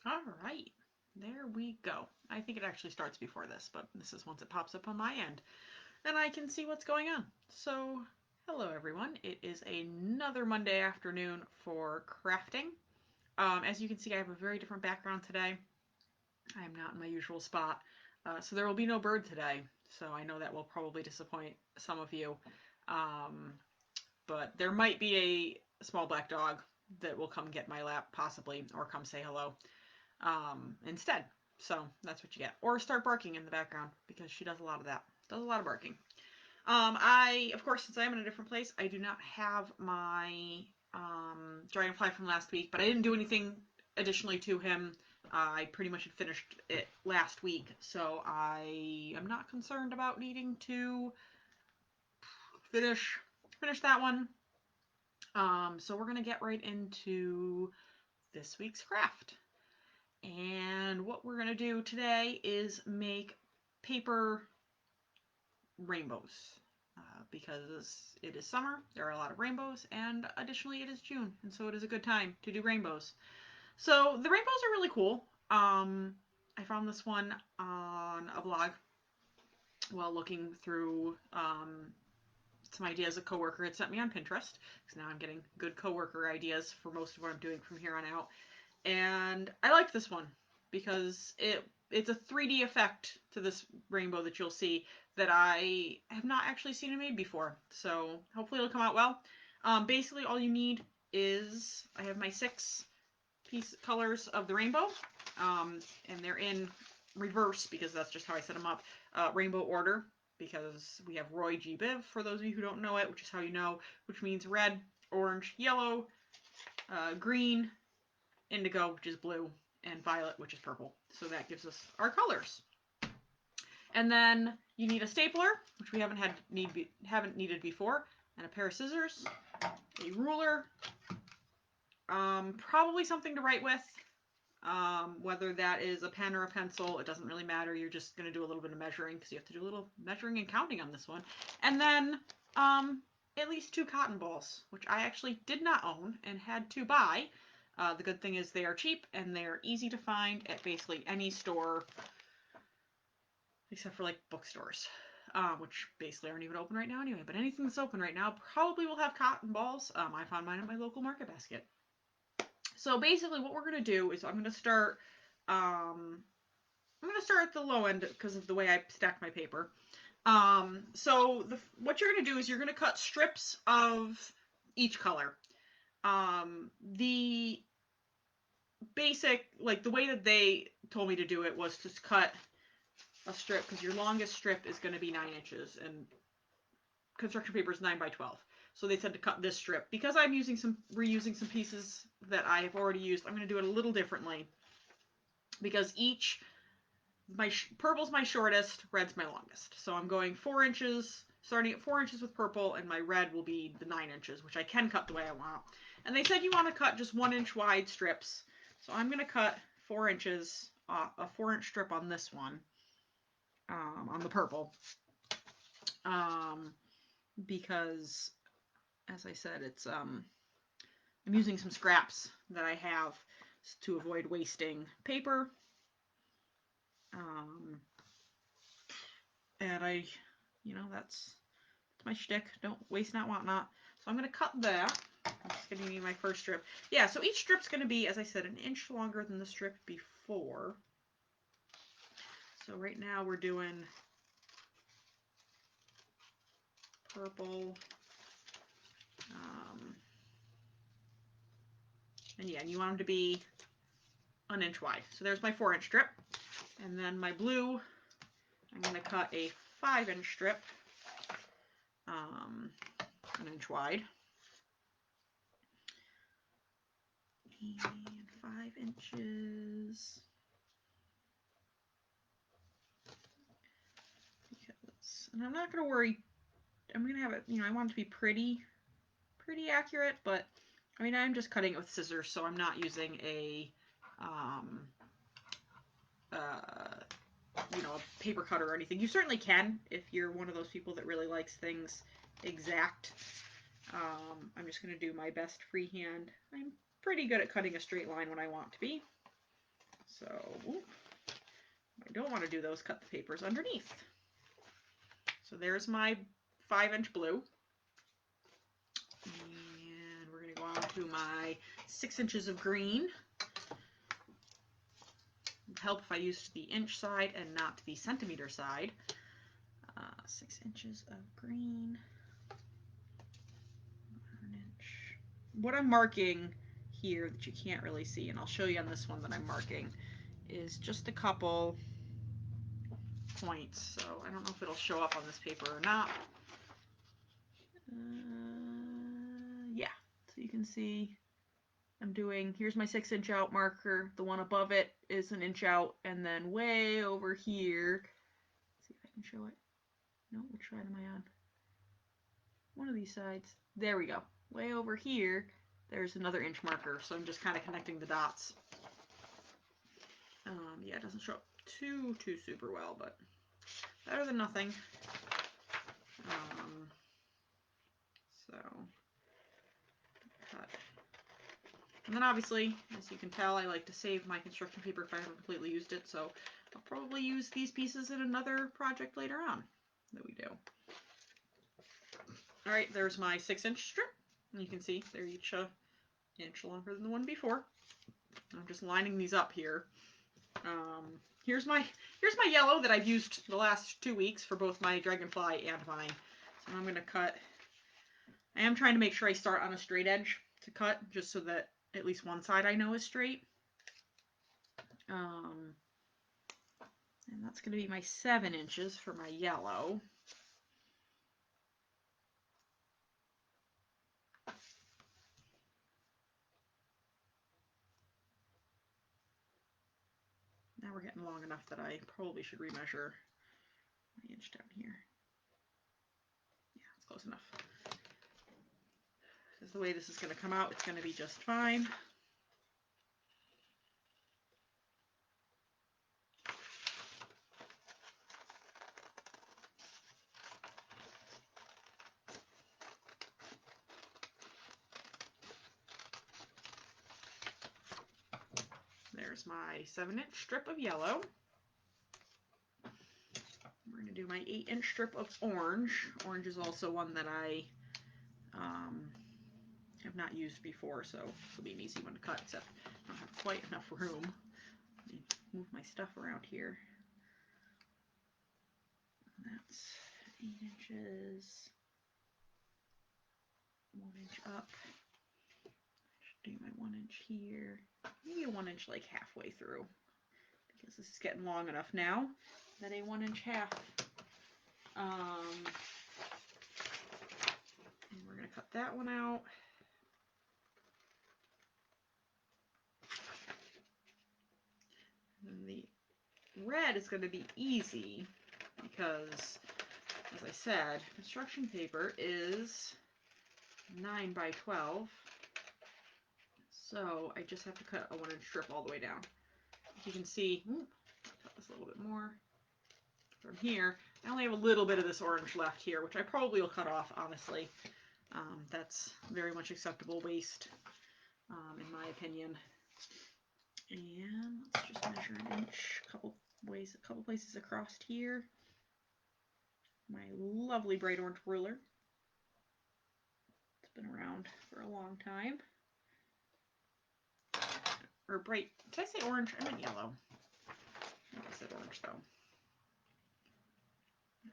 All right, there we go. I think it actually starts before this, but this is once it pops up on my end and I can see what's going on. So, hello everyone. It is another Monday afternoon for crafting. As you can see, I have a very different background today. I am not in my usual spot, so there will be no bird today. So I know that will probably disappoint some of you. Um, but there might be a small black dog that will come get my lap, possibly, or come say hello instead. So that's what you get. Or start barking in the background because she does a lot of that. Does a lot of barking. Of course, since I am in a different place, I do not have my dragonfly from last week, but I didn't do anything additionally to him. I pretty much had finished it last week, so I am not concerned about needing to finish that one. So we're gonna get right into this week's craft. And what we're gonna do today is make paper rainbows. Because it is summer, there are a lot of rainbows, and additionally it is June, and so it is a good time to do rainbows. So the rainbows are really cool. I found this one on a blog while looking through some ideas a coworker had sent me on Pinterest, because now I'm getting good coworker ideas for most of what I'm doing from here on out. And I like this one because it's a 3D effect to this rainbow that you'll see that I have not actually seen it made before. So hopefully it'll come out well. Basically all you need is, I have my 6 piece colors of the rainbow, and they're in reverse because that's just how I set them up. Rainbow order, because we have Roy G. Biv, for those of you who don't know it, which is how you know, which means red, orange, yellow, green, indigo, which is blue, and violet, which is purple. So that gives us our colors. And then you need a stapler, which we haven't needed before, and a pair of scissors, a ruler, probably something to write with. Whether that is a pen or a pencil, it doesn't really matter. You're just going to do a little bit of measuring because you have to do a little measuring and counting on this one. And then at least 2 cotton balls, which I actually did not own and had to buy. The good thing is they are cheap and they're easy to find at basically any store, except for like bookstores, which basically aren't even open right now anyway. But anything that's open right now probably will have cotton balls. I found mine at my local market basket. So basically what we're going to do is I'm going to start at the low end because of the way I stacked my paper. What you're going to do is you're going to cut strips of each color. The basic, like the way that they told me to do it was to cut a strip, because your longest strip is going to be 9 inches and construction paper is 9 by 12. So they said to cut this strip. Because I'm reusing some pieces that I have already used, I'm going to do it a little differently. Because purple's my shortest, red's my longest. So I'm going 4 inches, starting at 4 inches with purple, and my red will be the 9 inches, which I can cut the way I want. And they said you want to cut just 1 inch wide strips. So I'm going to cut 4 inches, a 4-inch strip on this one, on the purple. Because, as I said, I'm using some scraps that I have to avoid wasting paper. And that's my shtick. Don't waste not, want not. So I'm going to cut that. I'm just going to need my first strip. Yeah, so each strip's going to be, as I said, 1 inch longer than the strip before. So right now we're doing purple. And yeah, and you want them to be 1 inch wide. So there's my 4-inch strip. And then my blue, I'm going to cut a 5-inch strip, 1 inch wide. And 5 inches. And I'm not going to worry. I'm going to have it, I want it to be pretty accurate, but I mean, I'm just cutting it with scissors, so I'm not using a a paper cutter or anything. You certainly can if you're one of those people that really likes things exact. I'm just going to do my best freehand. I'm pretty good at cutting a straight line when I want to be. So I don't want to do those, cut the papers underneath. So there's my 5-inch blue. And we're going to go on to my 6 inches of green. It'd help if I used the inch side and not the centimeter side. 6 inches of green. 1 inch. What I'm marking here that you can't really see, and I'll show you on this one that I'm marking, is just a couple points. So I don't know if it'll show up on this paper or not. Yeah, so you can see I'm doing, here's my 6-inch out marker, the one above it is an inch out, and then way over here, let's see if I can show it. No, which side am I on? One of these sides. There we go. Way over here, there's another inch marker, so I'm just kind of connecting the dots. Yeah, it doesn't show up too super well, but better than nothing. So cut. And then obviously, as you can tell, I like to save my construction paper if I haven't completely used it, so I'll probably use these pieces in another project later on that we do. Alright, there's my 6-inch strip. And you can see they're each an inch longer than the one before. I'm just lining these up here. Here's my yellow that I've used the last 2 weeks for both my dragonfly and mine. So I'm going to cut. I am trying to make sure I start on a straight edge to cut, just so that at least one side I know is straight. And that's going to be my 7 inches for my yellow. Now we're getting long enough that I probably should remeasure my inch down here. Yeah, it's close enough. Because the way this is going to come out, it's going to be just fine. There's my 7-inch strip of yellow. We're going to do my 8-inch strip of orange. Orange is also one that I have not used before, so this will be an easy one to cut, except I don't have quite enough room. Let me move my stuff around here. That's 8 inches. 1 inch up. Do my 1 inch here. Maybe a 1 inch like halfway through, because this is getting long enough now that a 1 inch half. And we're going to cut that one out. And the red is going to be easy because, as I said, construction paper is 9 by 12. So I just have to cut a 1 inch strip all the way down. As you can see, cut this a little bit more. From here, I only have a little bit of this orange left here, which I probably will cut off, honestly. That's very much acceptable waste, in my opinion. And let's just measure an inch, a couple places across here. My lovely bright orange ruler. It's been around for a long time. Or bright, did I say orange? I meant yellow. I think I said orange though.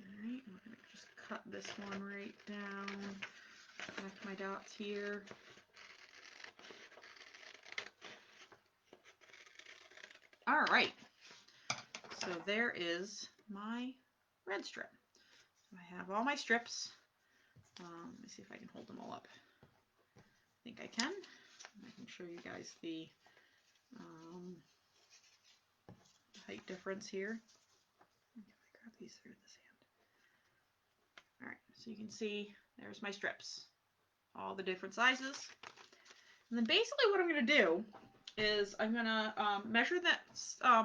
Alright, I'm going to just cut this one right down. Connect my dots here. Alright, so there is my red strip. I have all my strips. Let me see if I can hold them all up. I think I can. I can show you guys the height difference here. I grab these through this hand. Alright, so you can see there's my strips. All the different sizes. And then basically what I'm going to do is I'm going to measure that,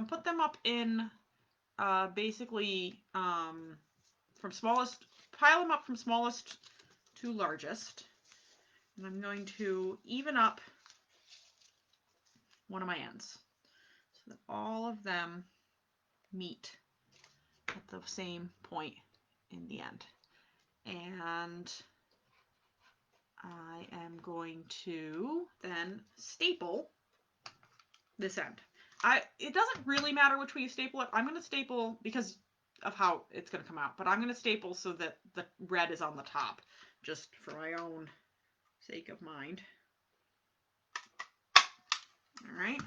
put them up in basically from smallest, pile them up from smallest to largest. And I'm going to even up one of my ends. so that all of them meet at the same point in the end. And I am going to then staple this end. It doesn't really matter which way you staple it. I'm going to staple because of how it's going to come out, but I'm going to staple so that the red is on the top, just for my own sake of mind. All right,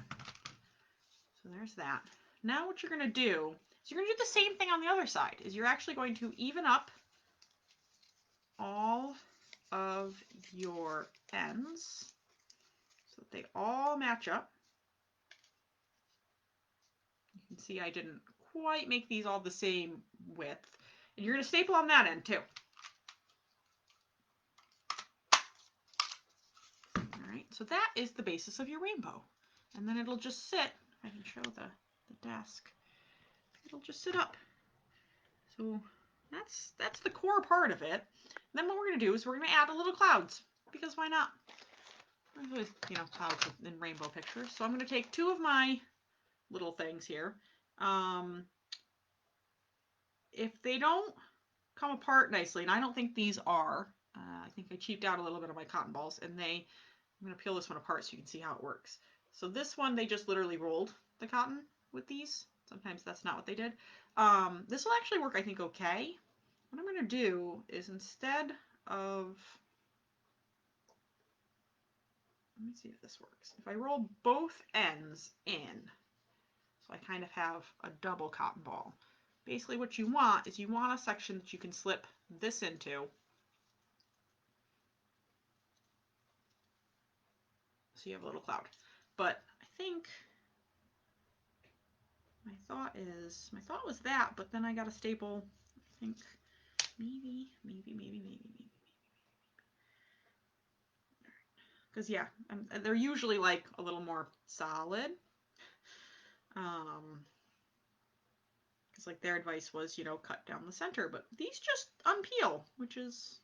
so there's that. Now what you're going to do is you're going to do the same thing on the other side, is you're actually going to even up all of your ends so that they all match up. You can see I didn't quite make these all the same width. And you're going to staple on that end too. All right, so that is the basis of your rainbow. And then it'll just sit, if I can show the desk, it'll just sit up. So that's the core part of it. And then what we're going to do is we're going to add a little clouds, because why not? There's always, clouds in rainbow pictures. So I'm going to take two of my little things here. If they don't come apart nicely, and I don't think these are, I think I cheaped out a little bit of my cotton balls, and I'm going to peel this one apart so you can see how it works. So this one, they just literally rolled the cotton with these. Sometimes that's not what they did. This will actually work, I think, okay. What I'm going to do is instead of, let me see if this works. If I roll both ends in, so I kind of have a double cotton ball. Basically what you want is you want a section that you can slip this into. So you have a little cloud. But I think my thought was that, but then I got a staple, I think maybe. Because yeah, they're usually like a little more solid. Because like their advice was, cut down the center, but these just unpeel, which is,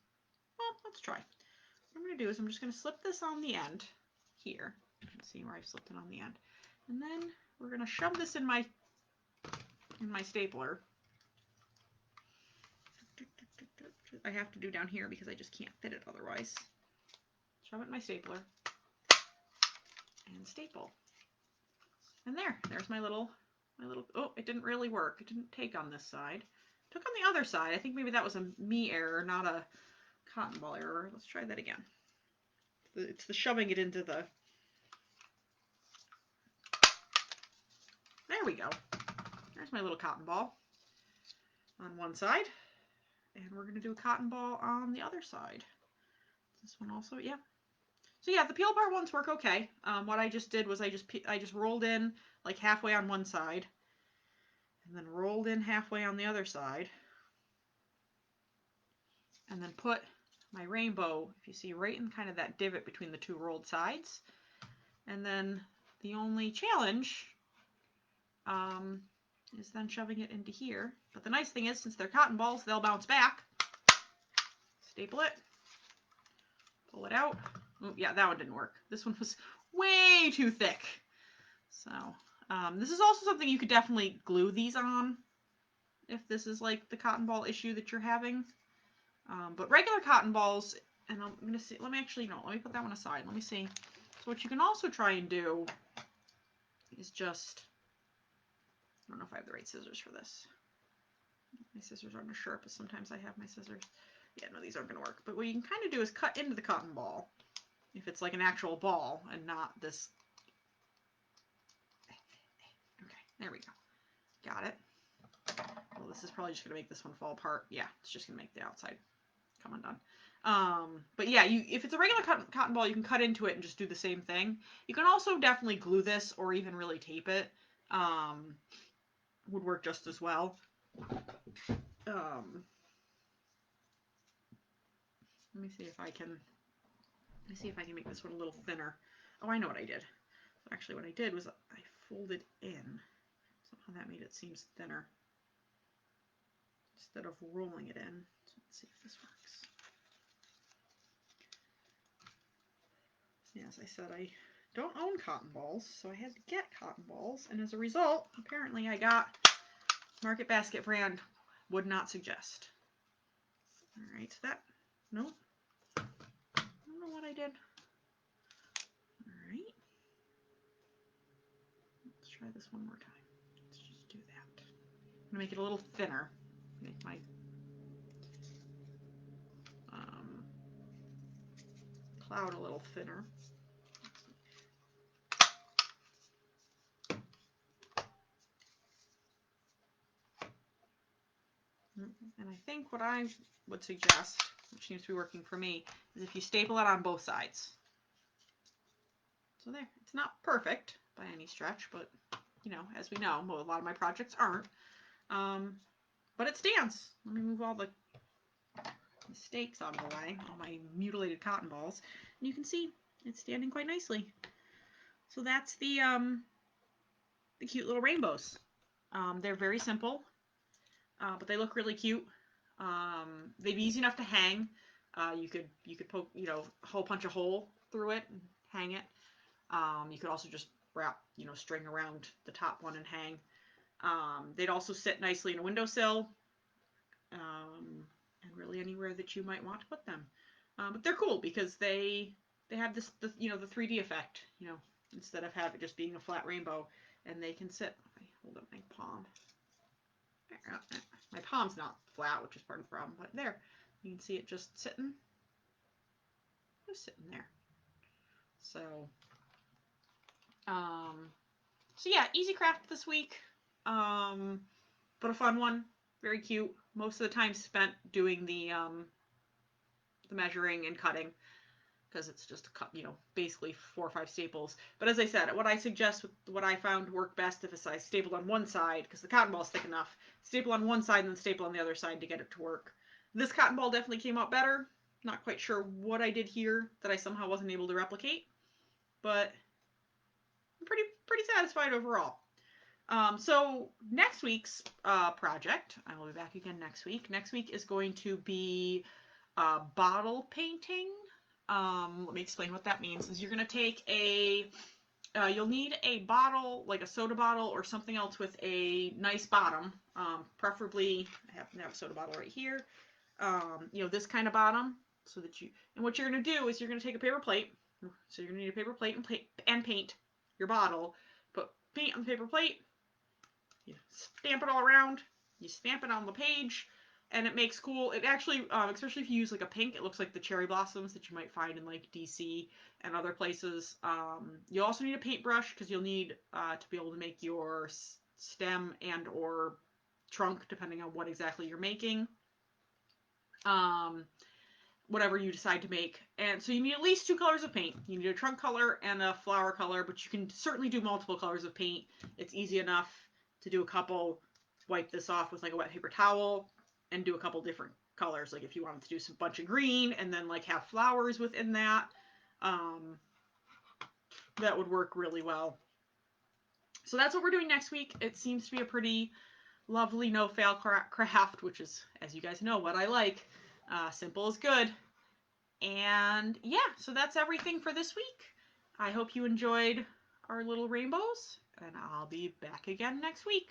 well, let's try. What I'm going to do is I'm just going to slip this on the end here. You can see where I've slipped it on the end. And then we're going to shove this in my stapler. I have to do down here because I just can't fit it otherwise. Shove it in my stapler and staple. And there's my little, oh, it didn't really work. It didn't take on this side. It took on the other side. I think maybe that was a me error, not a cotton ball error. Let's try that again. It's the shoving it into the, there we go. There's my little cotton ball on one side. And we're going to do a cotton ball on the other side. This one also, yeah. So yeah, the peel apart ones work okay. What I just did was I just rolled in like halfway on one side, and then rolled in halfway on the other side, and then put my rainbow, if you see, right in kind of that divot between the two rolled sides. And then the only challenge is then shoving it into here. But the nice thing is, since they're cotton balls, they'll bounce back. Staple it, pull it out. Oh, yeah, that one didn't work. This one was way too thick. So this is also something you could definitely glue these on if this is like the cotton ball issue that you're having. But regular cotton balls, and I'm going to see, let me put that one aside. Let me see. So what you can also try and do is just, I don't know if I have the right scissors for this. My scissors aren't as sharp as sometimes I have my scissors. Yeah, no, these aren't going to work. But what you can kind of do is cut into the cotton ball, if it's like an actual ball and not this. Okay, there we go. Got it. Well, this is probably just going to make this one fall apart. Yeah, it's just going to make the outside come undone. But yeah, if it's a regular cotton ball, you can cut into it and just do the same thing. You can also definitely glue this or even really tape it. Would work just as well. Let me see if I can make this one a little thinner. Oh, I know what I did. Actually, what I did was I folded in. Somehow that made it seem thinner instead of rolling it in. So let's see if this works. Yeah, as I said, I don't own cotton balls, so I had to get cotton balls, and as a result, apparently I got Market Basket brand would not suggest. All right, so that, nope. I don't know what I did. All right. Let's try this one more time. Let's just do that. I'm gonna make it a little thinner. Make my cloud a little thinner. And I think what I would suggest, which seems to be working for me, is if you staple it on both sides. So there, it's not perfect by any stretch, but you know, as we know, a lot of my projects aren't. But it stands. Let me move all the mistakes out of the way, all my mutilated cotton balls, and you can see it's standing quite nicely. So that's the cute little rainbows. They're very simple, but they look really cute. They'd be easy enough to hang. You could poke, you know, a whole punch a hole through it and hang it. You could also just wrap, you know, string around the top one and hang. They'd also sit nicely in a windowsill, and really anywhere that you might want to put them. But they're cool because they have this, you know, the 3D effect, you know, instead of having it just being a flat rainbow, and they can sit. I hold up my palm. My palm's not flat, which is part of the problem, but there, you can see it just sitting there. So, so yeah, easy craft this week, but a fun one, very cute. Most of the time spent doing the measuring and cutting, because it's just, you know, basically 4 or 5 staples. But as I said, what I suggest, what I found worked best, if I stapled on one side, because the cotton ball is thick enough, staple on one side and then staple on the other side to get it to work. This cotton ball definitely came out better. Not quite sure what I did here that I somehow wasn't able to replicate, but I'm pretty satisfied overall. So next week's project, I will be back again next week. Next week is going to be bottle painting. Let me explain what that means. Is you're going to take you'll need a bottle, like a soda bottle or something else with a nice bottom. Preferably, I happen to have a soda bottle right here. You know, this kind of bottom, so that and what you're going to do is you're going to take a paper plate. So you're going to need a paper plate and paint your bottle. Put paint on the paper plate. You stamp it all around. You stamp it on the page. And it makes cool, it actually, especially if you use like a pink, it looks like the cherry blossoms that you might find in like DC and other places. You'll also need a paintbrush, because you'll need to be able to make your stem and or trunk, depending on what exactly you're making. Whatever you decide to make. And so you need at least 2 colors of paint. You need a trunk color and a flower color, but you can certainly do multiple colors of paint. It's easy enough to do a couple, wipe this off with like a wet paper towel, and do a couple different colors. Like if you wanted to do some bunch of green and then like have flowers within that, that would work really well. So that's what we're doing next week. It seems to be a pretty lovely no-fail craft, which is, as you guys know, what I like. Simple is good. And yeah, so that's everything for this week. I hope you enjoyed our little rainbows, and I'll be back again next week.